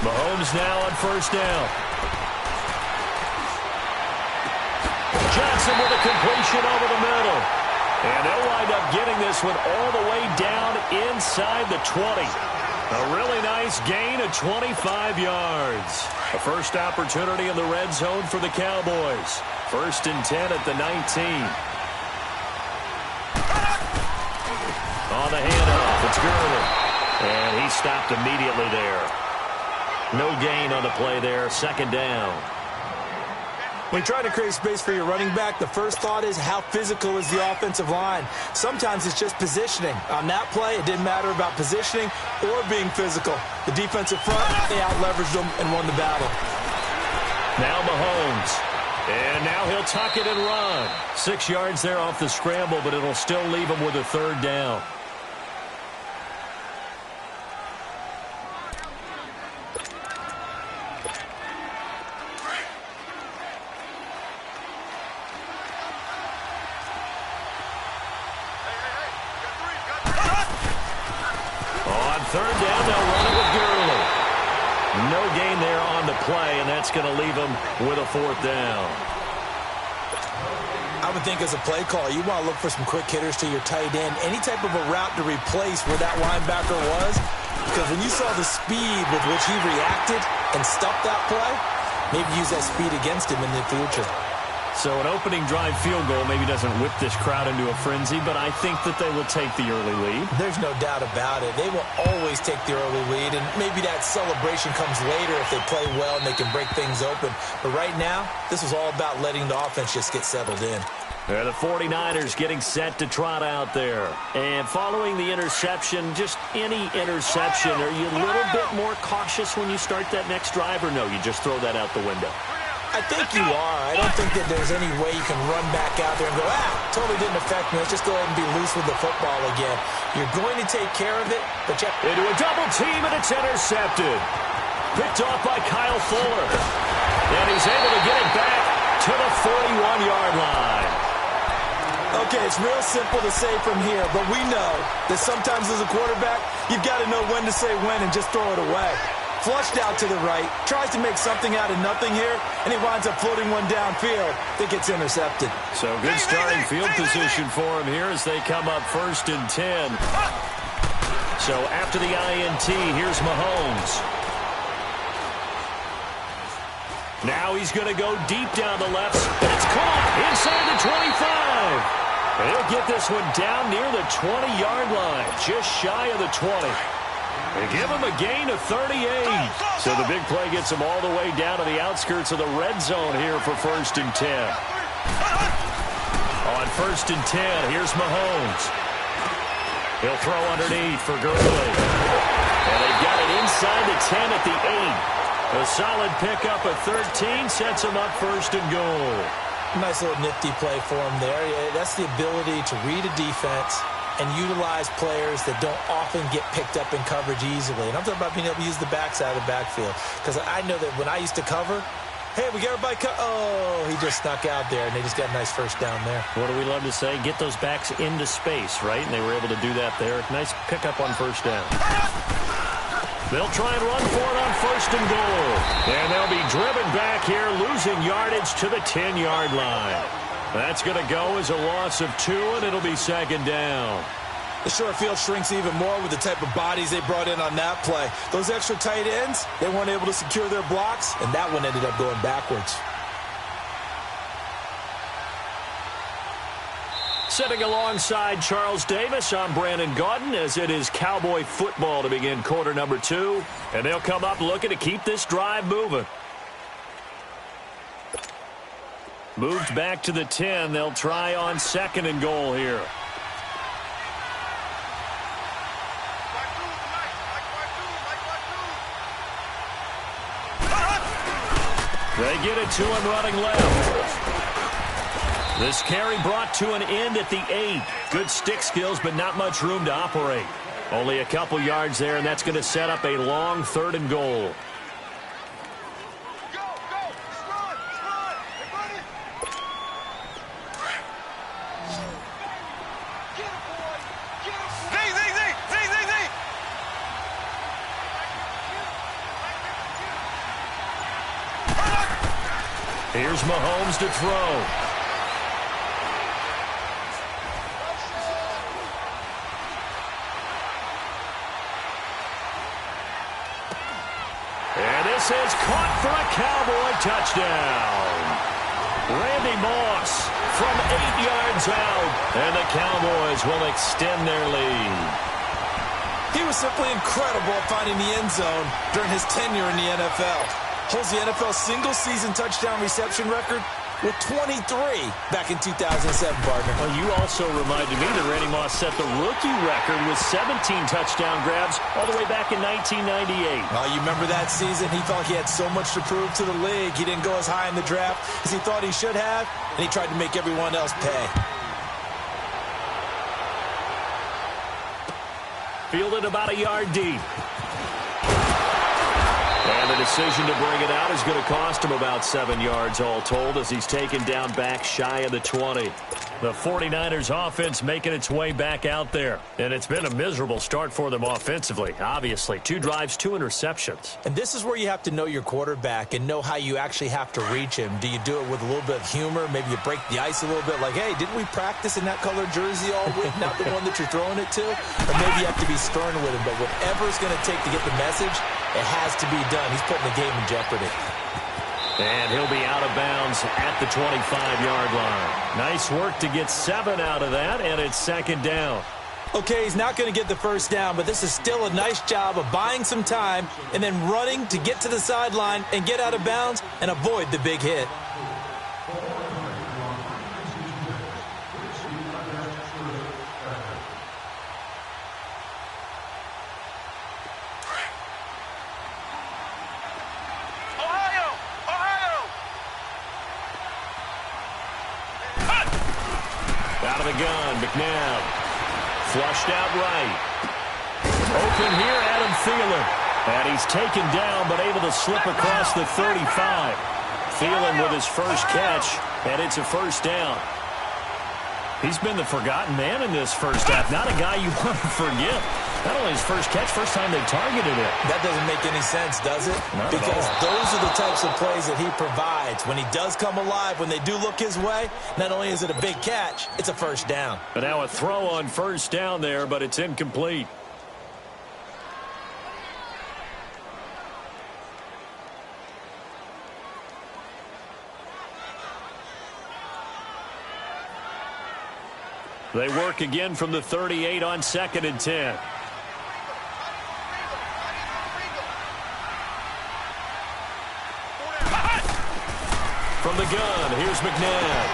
Mahomes now on first down. Johnson with a completion over the middle. And they'll wind up getting this one all the way down inside the 20. A really nice gain of 25 yards. A first opportunity in the red zone for the Cowboys. 1st and 10 at the 19. On the handoff, it's Gurley. And he stopped immediately there. No gain on the play there. 2nd down. When you try to create space for your running back, the first thought is how physical is the offensive line. Sometimes it's just positioning. On that play, it didn't matter about positioning or being physical. The defensive front, they out-leveraged them and won the battle. Now Mahomes. And now he'll tuck it and run. 6 yards there off the scramble, but it'll still leave him with a 3rd down. Play, and that's going to leave him with a 4th down. I would think as a play call, you want to look for some quick hitters to your tight end. Any type of a route to replace where that linebacker was. Because when you saw the speed with which he reacted and stuffed that play, maybe use that speed against him in the future. So an opening drive field goal maybe doesn't whip this crowd into a frenzy, but I think that they will take the early lead. There's no doubt about it. They will always take the early lead, and maybe that celebration comes later if they play well and they can break things open. But right now, this is all about letting the offense just get settled in. The 49ers getting set to trot out there. And following the interception, just any interception, are you a little bit more cautious when you start that next drive, or no, you just throw that out the window? I think you are. I don't think that there's any way you can run back out there and go, totally didn't affect me. Let's just go ahead and be loose with the football again. You're going to take care of it, but you have into a double team, and it's intercepted. Picked off by Kyle Fuller. And he's able to get it back to the 41-yard line. Okay, it's real simple to say from here, but we know that sometimes as a quarterback, you've got to know when to say when and just throw it away. Flushed out to the right, tries to make something out of nothing here, and he winds up floating one downfield that gets intercepted. So good starting field position for him here as they come up 1st and 10. So after the INT, here's Mahomes. Now he's going to go deep down the left, and it's caught inside the 25. And he'll get this one down near the 20-yard line, just shy of the 20. They give him a gain of 38. So the big play gets him all the way down to the outskirts of the red zone here for 1st and 10. On 1st and 10, here's Mahomes. He'll throw underneath for Gurley. And they've got it inside the 10 at the 8. A solid pickup of 13 sets him up 1st and goal. Nice little nifty play for him there. That's the ability to read a defense and utilize players that don't often get picked up in coverage easily. And I'm talking about being able to use the backside of the backfield. Because I know that when I used to cover, hey, we got everybody he just snuck out there, and they just got a nice 1st down there. What do we love to say? Get those backs into space, right? And they were able to do that there. Nice pickup on 1st down. They'll try and run for it on 1st and goal. And they'll be driven back here, losing yardage to the 10-yard line. That's going to go as a loss of 2, and it'll be 2nd down. The short field shrinks even more with the type of bodies they brought in on that play. Those extra tight ends, they weren't able to secure their blocks, and that one ended up going backwards. Sitting alongside Charles Davis, I'm Brandon Gaudin, as it is Cowboy football to begin quarter number 2. And they'll come up looking to keep this drive moving. Moved back to the 10. They'll try on 2nd and goal here. They get it to him running left. This carry brought to an end at the 8. Good stick skills, but not much room to operate. Only a couple yards there, and that's going to set up a long 3rd and goal. Here's Mahomes to throw. And this is caught for a Cowboy touchdown. Randy Moss from 8 yards out, and the Cowboys will extend their lead. He was simply incredible at finding the end zone during his tenure in the NFL. Holds the NFL single-season touchdown reception record with 23 back in 2007, partner. Well, you also reminded me that Randy Moss set the rookie record with 17 touchdown grabs all the way back in 1998. Well, you remember that season? He thought he had so much to prove to the league. He didn't go as high in the draft as he thought he should have, and he tried to make everyone else pay. Fielded about a yard deep. And the decision to bring it out is going to cost him about 7 yards all told as he's taken down back shy of the 20. The 49ers offense making its way back out there. And it's been a miserable start for them offensively, obviously. 2 drives, 2 interceptions. And this is where you have to know your quarterback and know how you actually have to reach him. Do you do it with a little bit of humor? Maybe you break the ice a little bit like, hey, didn't we practice in that colored jersey all week? Not the one that you're throwing it to? Or maybe you have to be stern with him. But whatever it's going to take to get the message, it has to be done. He's putting the game in jeopardy. And he'll be out of bounds at the 25-yard line. Nice work to get 7 out of that, and it's second down. Okay, he's not going to get the first down, but this is still a nice job of buying some time and then running to get to the sideline and get out of bounds and avoid the big hit. Out of the gun, McNabb. Flushed out right. Open here, Adam Thielen. And he's taken down, but able to slip across the 35. Thielen with his first catch, and it's a first down. He's been the forgotten man in this first half. Not a guy you want to forget. Not only his first catch, first time they targeted it. That doesn't make any sense, does it? Not because at all. Those are the types of plays that he provides. When he does come alive, when they do look his way, not only is it a big catch, it's a first down. But now a throw on first down there, but it's incomplete. They work again from the 38 on 2nd and 10. From the gun, here's McNabb.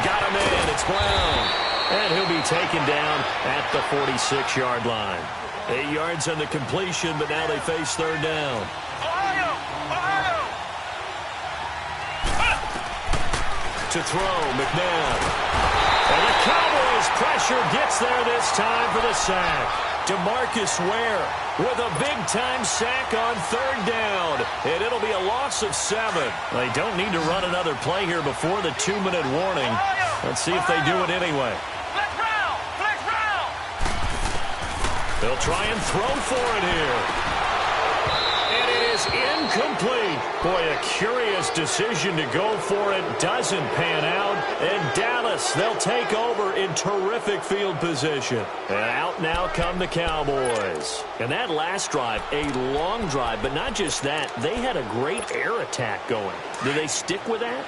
Got him in, it's Brown. And he'll be taken down at the 46-yard line. 8 yards on the completion, but now they face third down. To throw, McNabb. And the Cowboys pressure gets there this time for the sack. DeMarcus Ware with a big-time sack on third down. And it'll be a loss of 7. They don't need to run another play here before the 2-minute warning. Let's see if they do it anyway. They'll try and throw for it here. And it is incomplete. Boy, a curious decision to go for it. Doesn't pan out. And Dallas, they'll take over in terrific field position. And out now come the Cowboys. And that last drive, a long drive, but not just that. They had a great air attack going. Do they stick with that?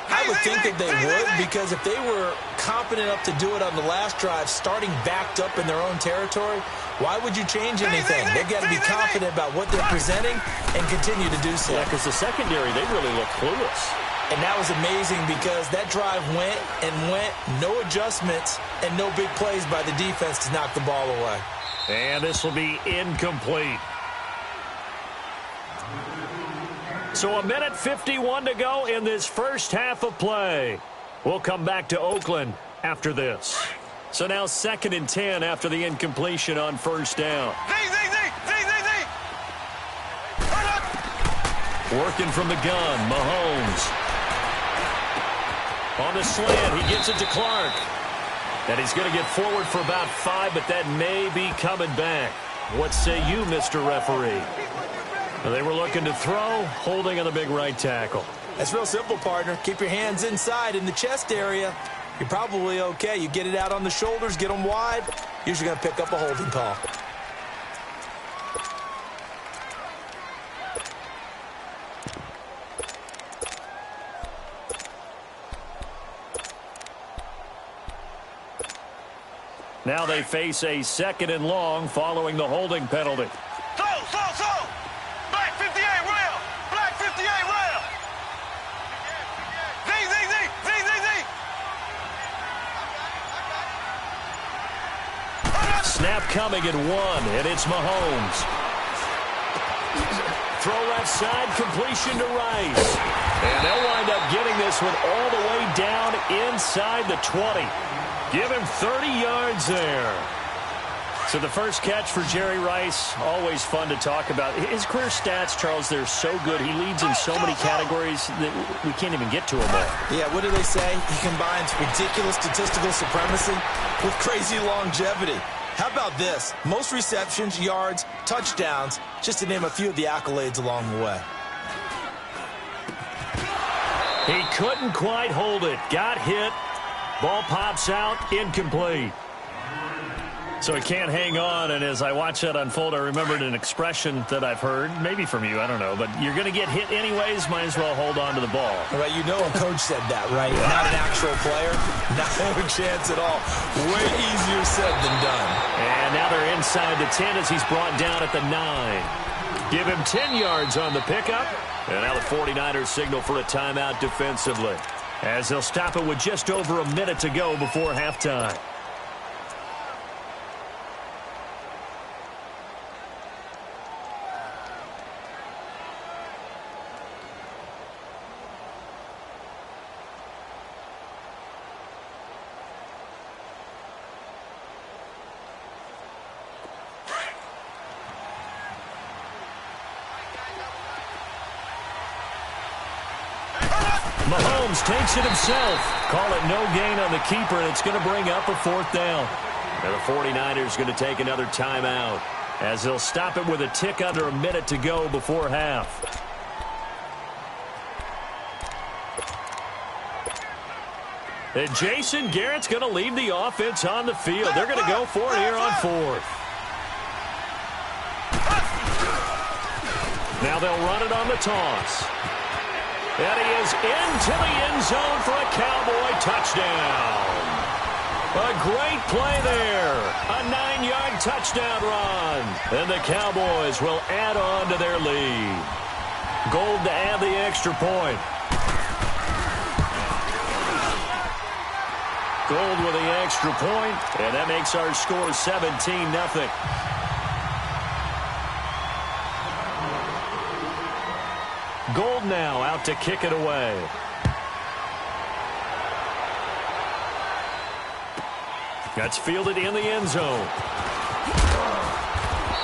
I would think that they would, because if they were confident enough to do it on the last drive, starting backed up in their own territory, why would you change anything? They've got to be confident about what they're presenting and continue to do so. Yeah, because the secondary, they really look clueless. And that was amazing because that drive went and went, no adjustments, and no big plays by the defense to knock the ball away. And this will be incomplete. So 1:51 to go in this first half of play. We'll come back to Oakland after this. So now 2nd and 10 after the incompletion on first down. Working from the gun, Mahomes. On the slant, he gets it to Clark. And he's going to get forward for about 5, but that may be coming back. What say you, Mr. Referee? They were looking to throw, holding on the big right tackle. That's real simple, partner. Keep your hands inside in the chest area. You're probably okay. You get it out on the shoulders, get them wide. Usually going to pick up a holding call. Now they face a 2nd and long following the holding penalty. Black 58 rail. Black 58 rail. Z. Snap coming at 1, and it's Mahomes. Throw left side, completion to Rice. And they'll wind up getting this one all the way down inside the 20. Give him 30 yards there. So the first catch for Jerry Rice, always fun to talk about. His career stats, Charles, they're so good. He leads in so many categories that we can't even get to him all. Yeah, what do they say? He combines ridiculous statistical supremacy with crazy longevity. How about this? Most receptions, yards, touchdowns, just to name a few of the accolades along the way. He couldn't quite hold it. Got hit. Ball pops out, incomplete. So he can't hang on, and as I watch that unfold, I remembered an expression that I've heard, maybe from you, I don't know, but you're going to get hit anyways, might as well hold on to the ball. Right, you know a coach said that, right? Yeah. Not an actual player. Not a chance at all. Way easier said than done. And now they're inside the 10 as he's brought down at the 9. Give him 10 yards on the pickup. And now the 49ers signal for a timeout defensively, as they'll stop it with just over a minute to go before halftime. Mahomes takes it himself. Call it no gain on the keeper, and it's going to bring up a 4th down. And the 49ers going to take another timeout, as they'll stop it with a tick under a minute to go before half. And Jason Garrett's going to leave the offense on the field. They're going to go for it here on 4th. Now they'll run it on the toss. And he is into the end zone for a Cowboy touchdown. A great play there. A 9-yard touchdown run. And the Cowboys will add on to their lead. Gold to add the extra point. Gold with the extra point, and that makes our score 17-0. Gold now out to kick it away. That's fielded in the end zone.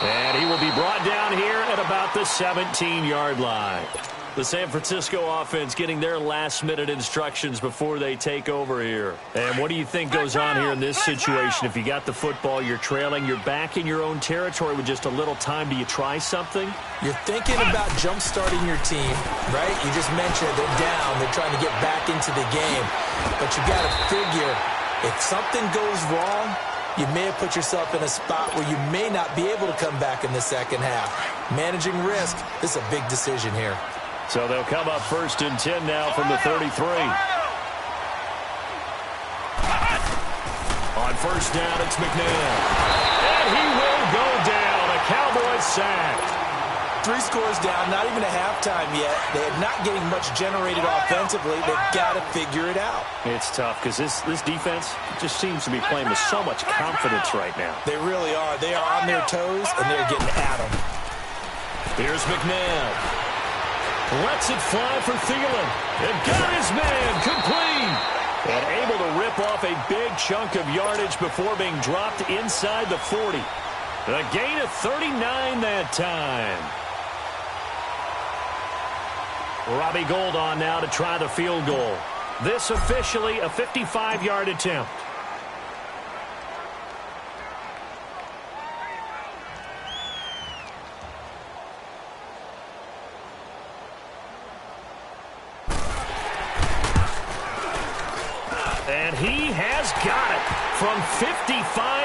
And he will be brought down here at about the 17-yard line. The San Francisco offense getting their last-minute instructions before they take over here. And what do you think goes on here in this situation? If you got the football, you're trailing, you're back in your own territory with just a little time. Do you try something? You're thinking about jump-starting your team, right? You just mentioned they're down. They're trying to get back into the game. But you got to figure, if something goes wrong, you may have put yourself in a spot where you may not be able to come back in the second half. Managing risk, this is a big decision here. So they'll come up 1st and 10 now from the 33. On 1st down, it's McNabb. And he will go down. A Cowboys sack. 3 scores down, not even a halftime yet. They're not getting much generated offensively. They've got to figure it out. It's tough because this defense just seems to be playing with so much confidence right now. They really are. They are on their toes, and they're getting at them. Here's McNabb. Lets it fly for Thielen. And got his man complete. And able to rip off a big chunk of yardage before being dropped inside the 40. A gain of 39 that time. Robbie Gould on now to try the field goal. This officially a 55-yard attempt. And he has got it from 55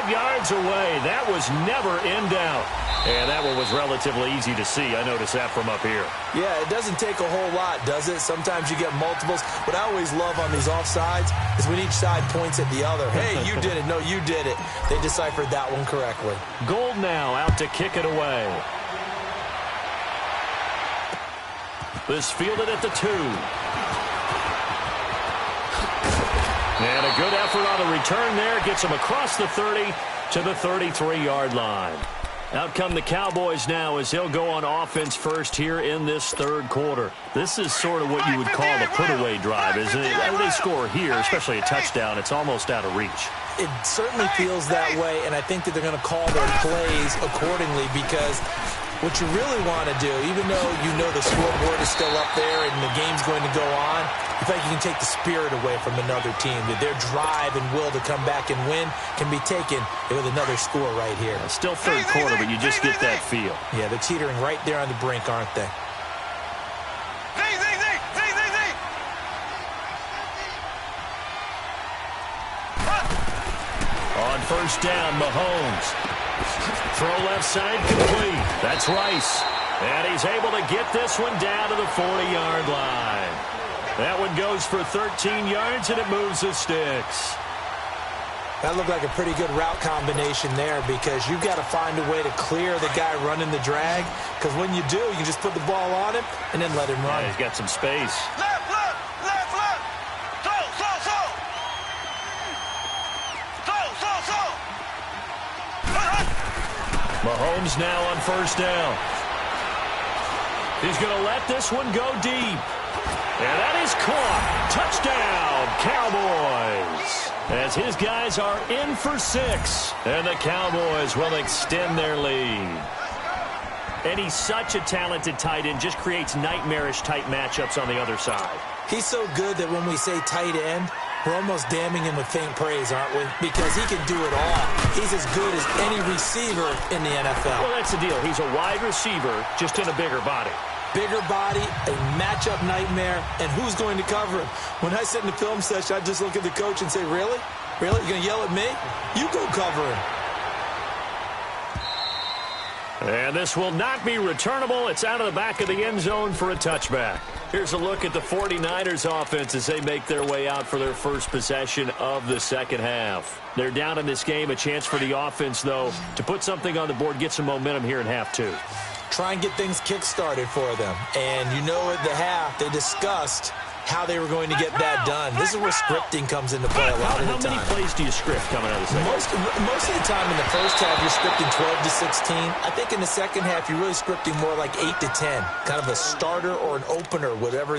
yards away. That was never in doubt. And that one was relatively easy to see. I noticed that from up here. Yeah, it doesn't take a whole lot, does it? Sometimes you get multiples. What I always love on these offsides is when each side points at the other. Hey, you did it. No, you did it. They deciphered that one correctly. Gold now out to kick it away. This fielded at the 2. And a good effort on the return there. Gets him across the 30 to the 33-yard line. Out come the Cowboys now as they'll go on offense first here in this third quarter. This is sort of what you would call the put-away drive, isn't it? As they score here, especially a touchdown, it's almost out of reach. It certainly feels that way, and I think that they're going to call their plays accordingly because what you really want to do, even though you know the scoreboard is still up there and the game's going to go on, you feel like you can take the spirit away from another team. That their drive and will to come back and win can be taken with another score right here. Still third quarter, but you just get that feel. Yeah, they're teetering right there on the brink, aren't they? On first down, Mahomes. Throw left side complete. That's Rice. And he's able to get this one down to the 40-yard line. That one goes for 13 yards, and it moves the sticks. That looked like a pretty good route combination there because you've got to find a way to clear the guy running the drag because when you do, you just put the ball on him and then let him run. Yeah, he's got some space. Left. Mahomes now on first down. He's going to let this one go deep. And that is caught. Touchdown, Cowboys. As his guys are in for 6. And the Cowboys will extend their lead. And he's such a talented tight end. Just creates nightmarish-type matchups on the other side. He's so good that when we say tight end, we're almost damning him with faint praise, aren't we? Because he can do it all. He's as good as any receiver in the NFL. Well, that's the deal. He's a wide receiver, just in a bigger body. Bigger body, a matchup nightmare, and who's going to cover him? When I sit in the film session, I just look at the coach and say, really? Really? You're going to yell at me? You go cover him. And this will not be returnable. It's out of the back of the end zone for a touchback. Here's a look at the 49ers offense as they make their way out for their first possession of the second half. They're down in this game. A chance for the offense, though, to put something on the board, get some momentum here in half 2. Try and get things kick-started for them. And you know at the half, they discussed how they were going to get that done. This is where scripting comes into play a lot of the time. How many plays do you script coming out of the second half? Most of the time in the first half, you're scripting 12 to 16. I think in the second half, you're really scripting more like 8 to 10. Kind of a starter or an opener, whatever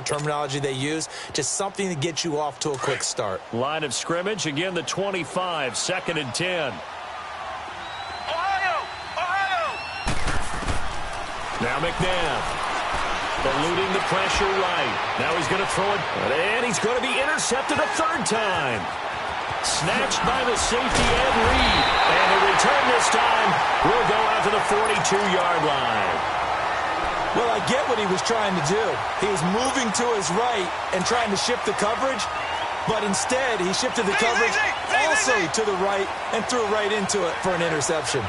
terminology they use. Just something to get you off to a quick start. Line of scrimmage, again the 25, 2nd and 10. Ohio! Now McNabb. Eluding the pressure right. Now he's going to throw it. And he's going to be intercepted a 3rd time. Snatched by the safety Ed Reed. And the return this time will go out to the 42-yard line. Well, I get what he was trying to do. He was moving to his right and trying to shift the coverage. But instead, he shifted the coverage also to the right and threw right into it for an interception.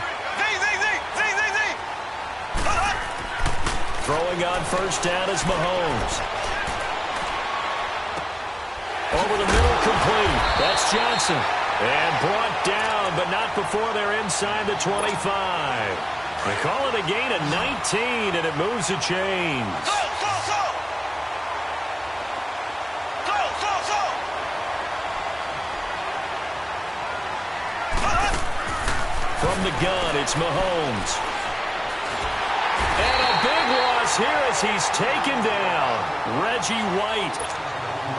Throwing on first down is Mahomes. Over the middle, complete. That's Johnson. And brought down, but not before they're inside the 25. They call it a gain of 19, and it moves the chains. From the gun, it's Mahomes. And a big loss here as he's taken down. Reggie White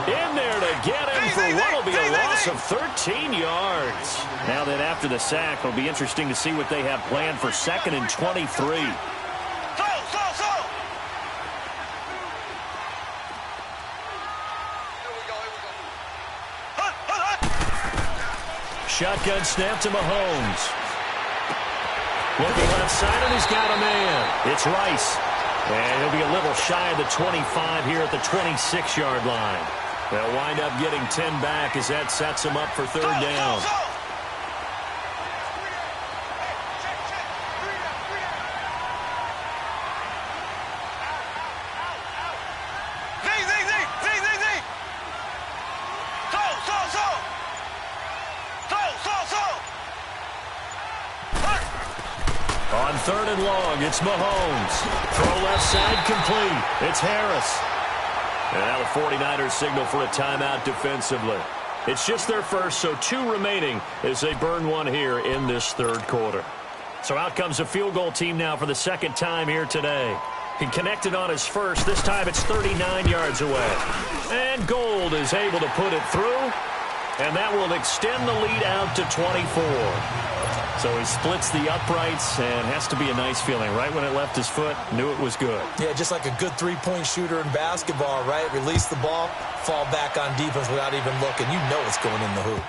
in there to get him for what will be a loss of 13 yards. Now that after the sack, it'll be interesting to see what they have planned for 2nd and 23. Shotgun snap to Mahomes. Looking left side, and he's got a man. It's Rice. And he'll be a little shy of the 25 here at the 26-yard line. They'll wind up getting 10 back as that sets them up for third down. On third and long, it's Mahomes. Throw left side complete. It's Harris. And now the 49ers signal for a timeout defensively. It's just their first, so 2 remaining as they burn one here in this third quarter. So out comes a field goal team now for the second time here today. He connected on his first. This time it's 39 yards away. And Gold is able to put it through. And that will extend the lead out to 24. So he splits the uprights, and has to be a nice feeling. Right when it left his foot, knew it was good. Yeah, just like a good three-point shooter in basketball, right? Release the ball, fall back on defense without even looking. You know it's going in the hoop.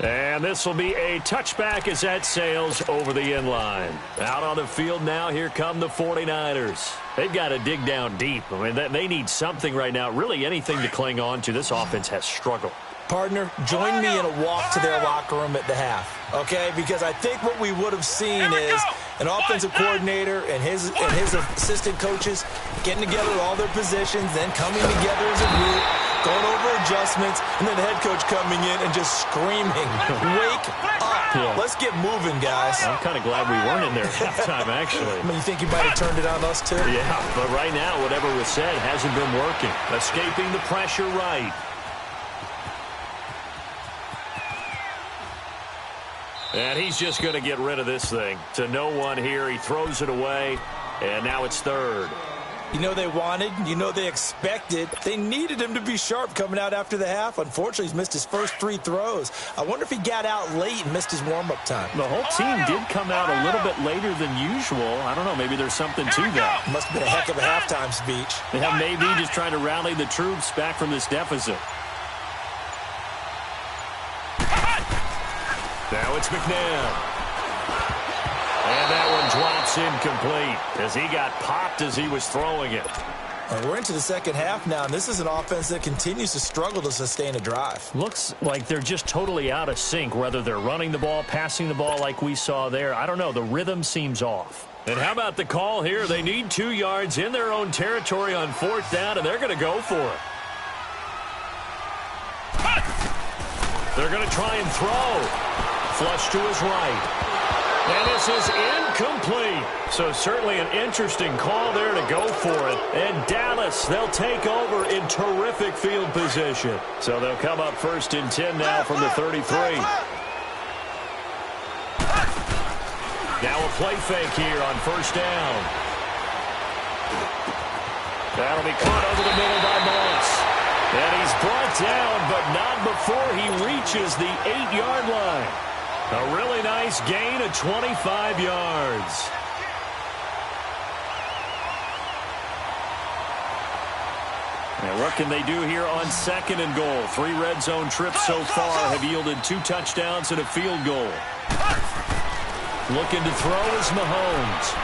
And this will be a touchback as that sails over the end line. Out on the field now, here come the 49ers. They've got to dig down deep. I mean, they need something right now, really anything to cling on to. This offense has struggled. Partner, join me in a walk to their locker room at the half, okay? Because I think what we would have seen is an offensive coordinator and his assistant coaches getting together all their positions, then coming together as a group, going over adjustments, and then the head coach coming in and just screaming, wake up. Yeah. Let's get moving, guys. I'm kind of glad we weren't in there at halftime, actually. I mean, you think you might have turned it on us, too? Yeah, but right now, whatever was said hasn't been working. Escaping the pressure right. And he's just going to get rid of this thing. To no one here. He throws it away. And now it's third. You know they wanted. You know they expected. They needed him to be sharp coming out after the half. Unfortunately, he's missed his first 3 throws. I wonder if he got out late and missed his warm-up time. The whole team did come out a little bit later than usual. I don't know. Maybe there's something to that. Must have been a heck of a halftime speech. Yeah, maybe just trying to rally the troops back from this deficit. Now it's McNabb. And that one drops incomplete as he got popped as he was throwing it. And we're into the second half now, and this is an offense that continues to struggle to sustain a drive. Looks like they're just totally out of sync, whether they're running the ball, passing the ball like we saw there. I don't know. The rhythm seems off. And how about the call here? They need 2 yards in their own territory on 4th down, and they're going to go for it. They're going to try and throw. Flush to his right. And this is incomplete. So certainly an interesting call there to go for it. And Dallas, they'll take over in terrific field position. So they'll come up 1st and 10 now from the 33. Now a play fake here on 1st down. That'll be caught over the middle by Moss. And he's brought down, but not before he reaches the 8-yard line. A really nice gain of 25 yards. Now what can they do here on 2nd and goal? 3 red zone trips so far have yielded 2 touchdowns and a field goal. Looking to throw is Mahomes.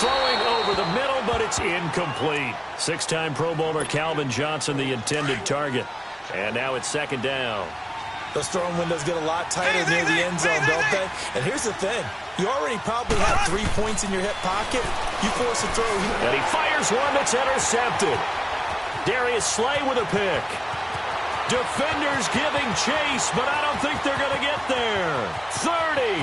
Throwing over the middle, but it's incomplete. 6-time Pro Bowler Calvin Johnson, the intended target. And now it's 2nd down. Those throwing windows get a lot tighter near the end zone, don't they? And here's the thing. You already probably have 3 points in your hip pocket. You force a throw here. And he fires one that's intercepted. Darius Slay with a pick. Defenders giving chase, but I don't think they're going to get there. 30.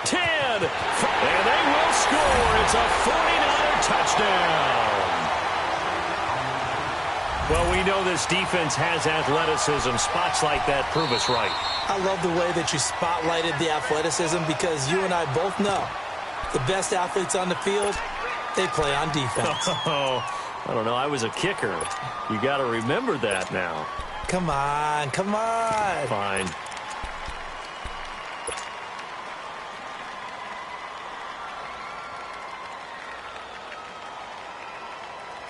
10. And they will score. It's a 49er touchdown. Well, we know this defense has athleticism. Spots like that prove us right. I love the way that you spotlighted the athleticism because you and I both know the best athletes on the field, they play on defense. Oh, I don't know. I was a kicker. You got to remember that now. Come on, come on. Fine.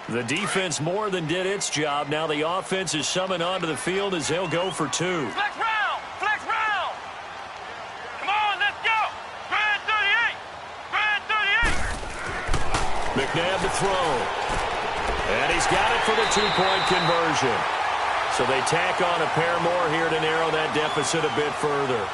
The defense more than did its job. Now the offense is summoned onto the field as they'll go for 2. Flex round! Flex round! Come on, let's go! Grand 38! Grand 38! McNabb to throw. And he's got it for the 2-point conversion. So they tack on a pair more here to narrow that deficit a bit further.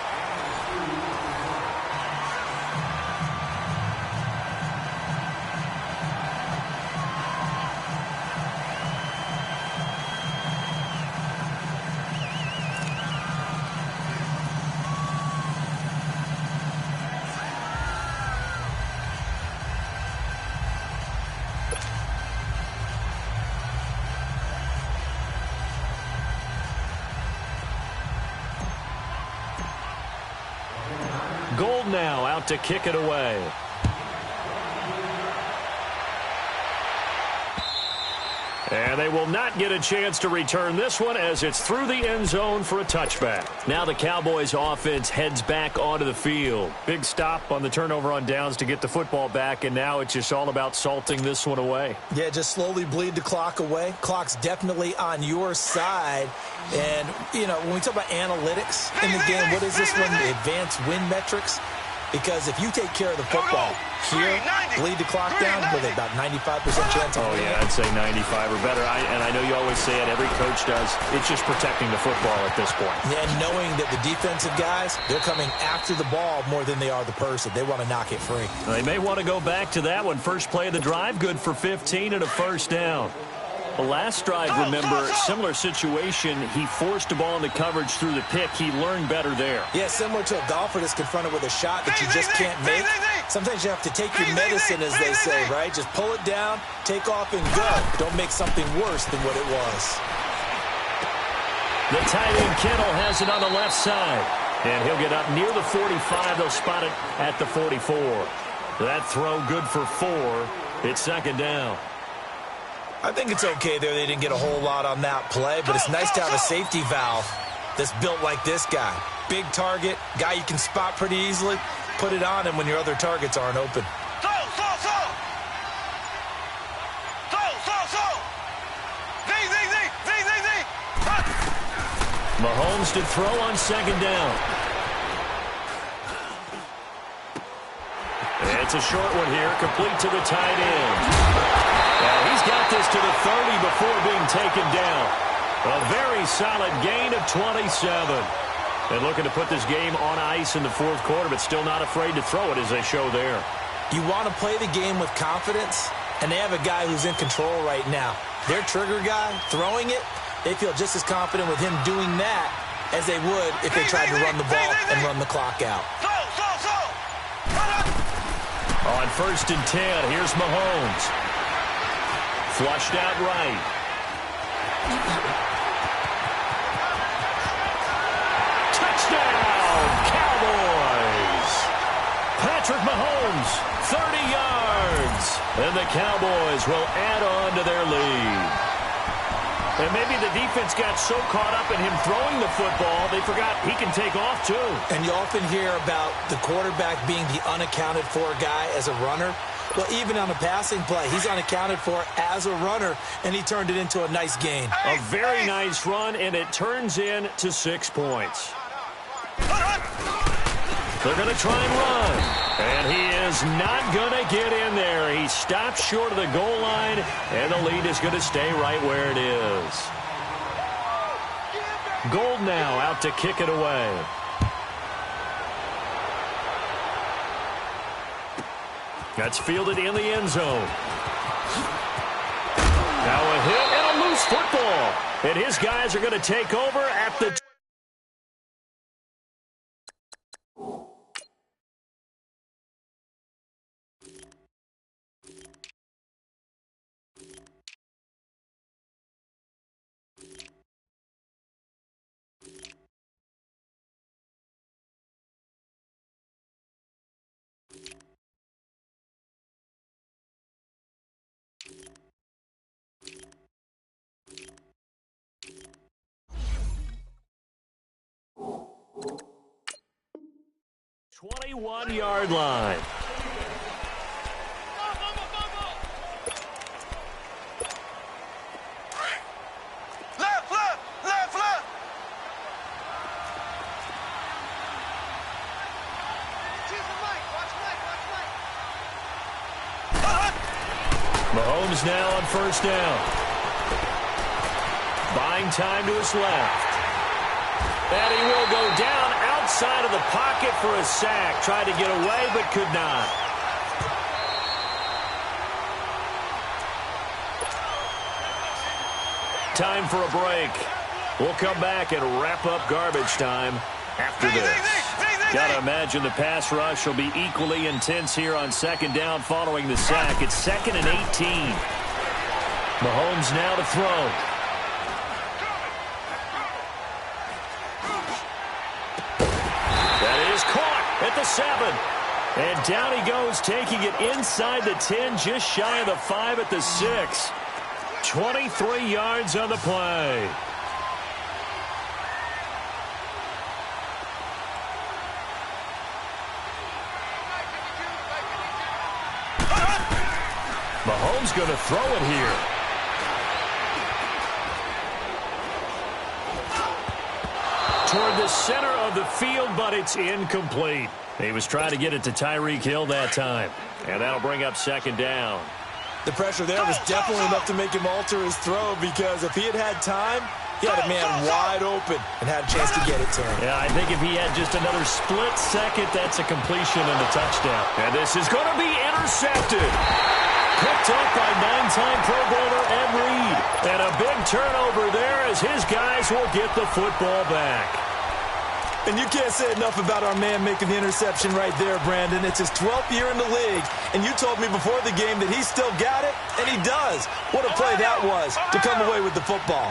Gold now out to kick it away. And they will not get a chance to return this one as it's through the end zone for a touchback. Now the Cowboys offense heads back onto the field. Big stop on the turnover on downs to get the football back, and now it's just all about salting this one away. Yeah, just slowly bleed the clock away. Clock's definitely on your side. And, you know, when we talk about analytics in the game, what is this one? The advanced win metrics? Because if you take care of the football here, bleed the clock down, with about 95% chance of winning. Oh, yeah, I'd say 95 or better. And I know you always say it, every coach does. It's just protecting the football at this point. Yeah, knowing that the defensive guys, they're coming after the ball more than they are the person. They want to knock it free. They may want to go back to that one. First play of the drive, good for 15 and a first down. The last drive, remember, similar situation. He forced a ball in the coverage through the pick. He learned better there. Yeah, similar to a golfer that's confronted with a shot that you just can't make. Sometimes you have to take your medicine, as they say, right? Just pull it down, take off, and go. Don't make something worse than what it was. The tight end Kittle has it on the left side. And he'll get up near the 45. They'll spot it at the 44. That throw good for 4. It's second down. I think it's okay there. They didn't get a whole lot on that play, but it's nice to have a safety valve that's built like this guy. Big target, guy you can spot pretty easily. Put it on him when your other targets aren't open. Mahomes to throw on second down. It's a short one here, complete to the tight end. He's got this to the 30 before being taken down. A very solid gain of 27. And looking to put this game on ice in the fourth quarter, but still not afraid to throw it as they show there. You want to play the game with confidence, and they have a guy who's in control right now. Their trigger guy, throwing it, they feel just as confident with him doing that as they would if they tried to run the ball and run the clock out. On 1st and 10, here's Mahomes. Flushed out right. Touchdown, Cowboys! Patrick Mahomes, 30 yards. And the Cowboys will add on to their lead. And maybe the defense got so caught up in him throwing the football, they forgot he can take off too. And you often hear about the quarterback being the unaccounted for guy as a runner. Well, even on a passing play, he's unaccounted for as a runner, and he turned it into a nice gain. A very nice run, and it turns into 6 points. They're going to try and run. And he is not going to get in there. He stops short of the goal line, and the lead is going to stay right where it is. Gold now out to kick it away. That's fielded in the end zone. Now a hit and a loose football. And his guys are going to take over at the 21-yard line. Left, left, left, left. Mahomes now on 1st down. Buying time to his left. And he will go down outside of the pocket for a sack. Tried to get away, but could not. Time for a break. We'll come back and wrap up garbage time after this. Got to imagine the pass rush will be equally intense here on second down following the sack. It's 2nd and 18. Mahomes now to throw. That is caught at the 7. And down he goes, taking it inside the 10, just shy of the 5 at the 6. 23 yards on the play. Mahomes going to throw it here. Toward the center of the field, but it's incomplete. He was trying to get it to Tyreek Hill that time. And that'll bring up second down. The pressure there was definitely enough to make him alter his throw, because if he had time, he had a man wide open and had a chance to get it to him. Yeah, I think if he had just another split second, that's a completion and a touchdown. And this is going to be intercepted. Picked up by 9-time Pro Bowler Ed Reed. And a big turnover there as his guys will get the football back. And you can't say enough about our man making the interception right there, Brandon. It's his 12th year in the league, and you told me before the game that he still got it, and he does. What a play that was to come away with the football.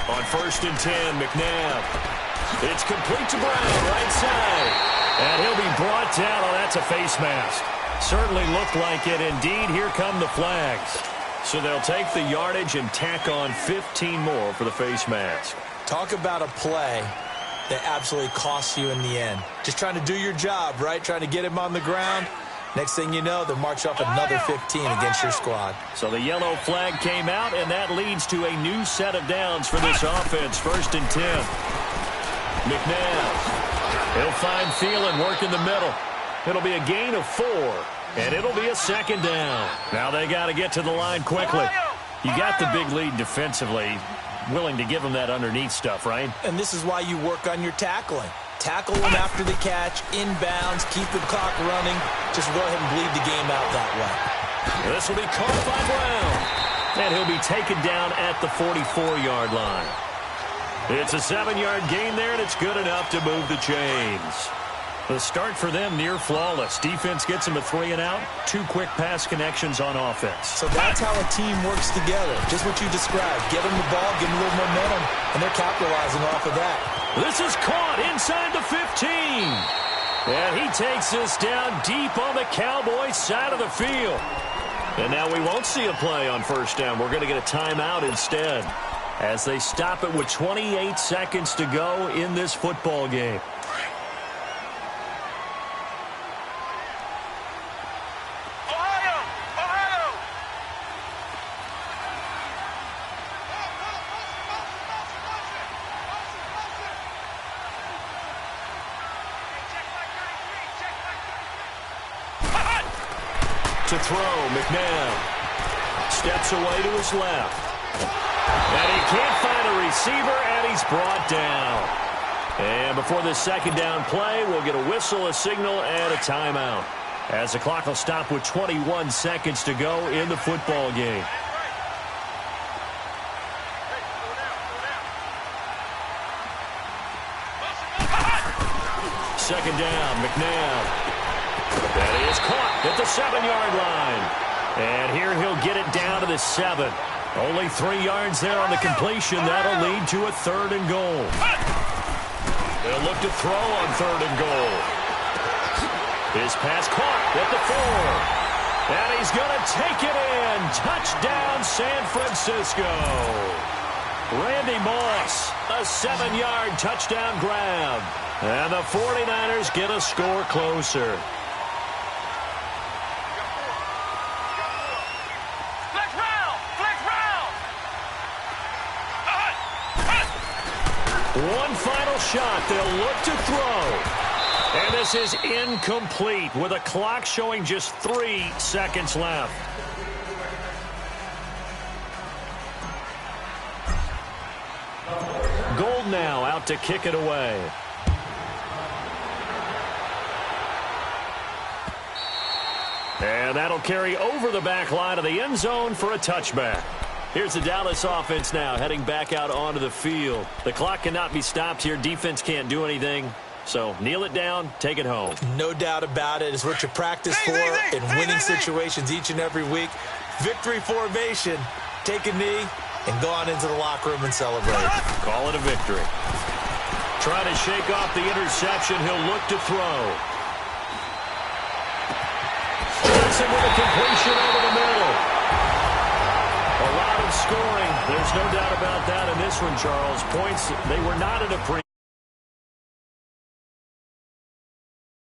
On 1st and 10, McNabb. It's complete to Brown, right side. And he'll be brought down. Oh, that's a face mask. Certainly looked like it. Indeed, here come the flags. So they'll take the yardage and tack on 15 more for the face mask. Talk about a play that absolutely costs you in the end. Just trying to do your job, right? Trying to get him on the ground. Next thing you know, they'll march up another 15 against your squad. So the yellow flag came out, and that leads to a new set of downs for this offense. 1st and 10. McNabb. He'll find Thielen, work in the middle. It'll be a gain of 4. And it'll be a second down. Now they got to get to the line quickly. You got the big lead defensively. Willing to give them that underneath stuff, right? And this is why you work on your tackling. Tackle them after the catch, inbounds, keep the clock running. Just go ahead and bleed the game out that way. This will be caught by Brown. And he'll be taken down at the 44-yard line. It's a 7-yard gain there, and it's good enough to move the chains. The start for them near flawless. Defense gets them a 3-and-out. 2 quick pass connections on offense. So that's how a team works together. Just what you described. Get them the ball, give them a little momentum, and they're capitalizing off of that. This is caught inside the 15. And he takes this down deep on the Cowboys side of the field. And now we won't see a play on 1st down. We're going to get a timeout instead, as they stop it with 28 seconds to go in this football game. To throw, McNabb steps away to his left. And he can't find a receiver, and he's brought down. And before this second down play, we'll get a whistle, a signal, and a timeout, as the clock will stop with 21 seconds to go in the football game. Second down, McNabb. That is caught at the 7-yard line. And here he'll get it down to the 7. Only 3 yards there on the completion. That'll lead to a 3rd and goal. They'll look to throw on 3rd and goal. His pass caught at the 4. And he's going to take it in. Touchdown, San Francisco. Randy Moss, a 7-yard touchdown grab. And the 49ers get a score closer. One final shot. They'll look to throw. And this is incomplete with a clock showing just 3 seconds left. Gold now out to kick it away. And that'll carry over the back line of the end zone for a touchback. Here's the Dallas offense now heading back out onto the field. The clock cannot be stopped here. Defense can't do anything. So kneel it down, take it home. No doubt about it. It's what you practice for in winning situations each and every week. Victory formation. Take a knee and go on into the locker room and celebrate. Call it a victory. Trying to shake off the interception. He'll look to throw. Johnson with a completion over the middle. A lot of scoring. There's no doubt about that in this one, Charles. Points, they were not in a pre